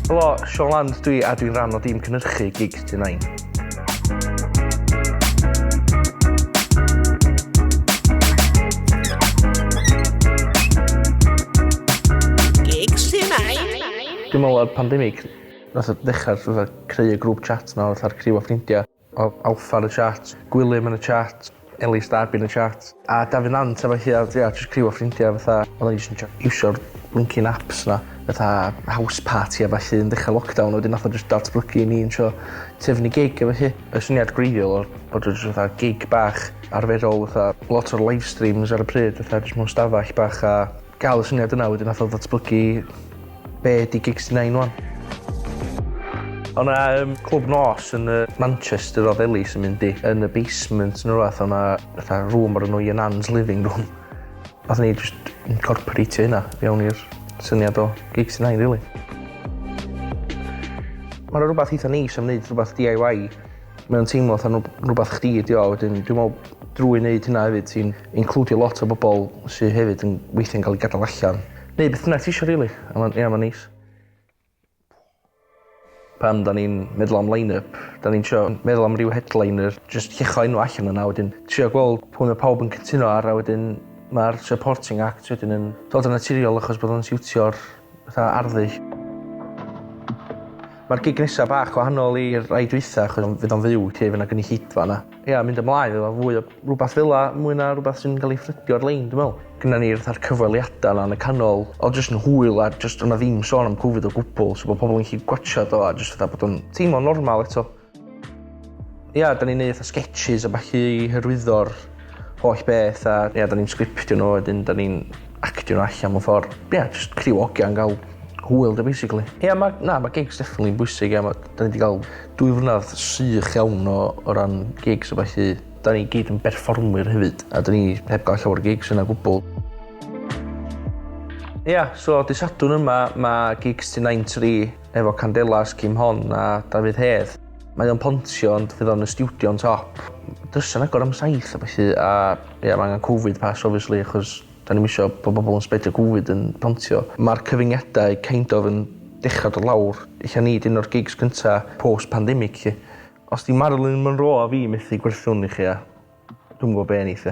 Helo, Sean Land dwi a dwi'n rhan o dîm cynhyrchu gigs Tŷ Nain. Gigs Tŷ Nain. Dwi'n meddwl o'r pandemig, nath o ddechrau creu y grŵp chat na fatha'r criw o ffrindiau. O Alpha yn y chat, Gwilym yn y chat, Elis Darby yn y chat. A Dafydd Nant efo hi, jyst criw o ffrindiau fatha, oedd yn jyst iwsio'r blinking apps na, fatha house party a falle yn dechrau lockdown, wedyn nath o jyst datblygu ni yn sio tefnu gig efo hi. Y syniad greiddiol o'r bod o jyst fatha gig bach arferol, fatha lot o'r live streams ar y pryd, fatha jyst mewn stafell bach a gael y syniad yna wedyn nath o datblygu be di gigs Tŷ Nain wan. O'na clwb nos yn Manchester oedd Elis yn mynd i, yn y basement yn rhywbeth, o'na fatha rŵm o'r enw Tŷ Nain's living room. Nath ni just incorporatio hynna fewn i'r syniad o gigs Tŷ Nain, rili. Mae'n rhywbeth eitha neis am wneud rhywbeth DIY. Mae'n teimlo fatha rhywbeth chdi ydi o, wedyn dwi'n meddwl drwy wneud hynna hefyd ti'n includio lot o bobl sydd hefyd yn weithio'n cael ei gadael allan. Neu beth yna ti isio, rili, a mae'n neis. Pan da ni'n meddwl am line-up, da ni'n trio meddwl am ryw headliner, jyst llecho enw allan yna, wedyn trio gweld pwy mae pawb yn cytuno ar, a wedyn mae'r supporting act wedyn yn dod yn naturiol achos bod o'n siwtio'r arddull. Mae'r gig nesaf bach wahanol i'r rai dwytha achos fydd o'n fyw ti efo na gynulleidfa yna. Ia, mynd ymlaen efo fwy o rhywbeth fel la, mwy na rhywbeth sy'n cael ei ffrydio ar lein, dwi'n meddwl. Gynna ni'r cyfweliadau yna yn y canol, o jyst yn hwyl a jyst o'na ddim sôn am Covid o gwbl, so bod pobl yn gallu gwachod o a jyst fatha bod o'n teimlo'n normal eto. Ia, da ni'n neud sketches a ballu i hyrwyddo'r holl beth a ia, da ni'n sgriptio nhw wedyn, da ni'n actio nhw allan mewn ffordd. Ia, jyst criw ogia'n gael hwyl, basically. Ia, mae gigs definitely yn bwysig, ia, da ni wedi cael 2 flynedd sych iawn o ran gigs a ballu. Da ni gyd yn berfformwyr hefyd, a da ni heb gael llawer gigs yna gwbl. Ia, so dy Sadwrn yma, mae gigs Tŷ Nain 3 efo Candelas, Kim Hon a Dafydd Hedd. Mae o'n pontio, ond fydd o'n y studio'n top. Dysa'n agor am 7 a felly, a ia, mae angen Covid pass, obviously, achos da ni'n isio bod bobl yn spredio Covid yn pontio. Mae'r cyfyngiadau kind of yn dechrau dod lawr. Eich ni dyn o'r gigs cyntaf post-pandemic. Os di Marilyn Monroe a fi methu gwerthwn i chi, dwi'n gwybod be neith.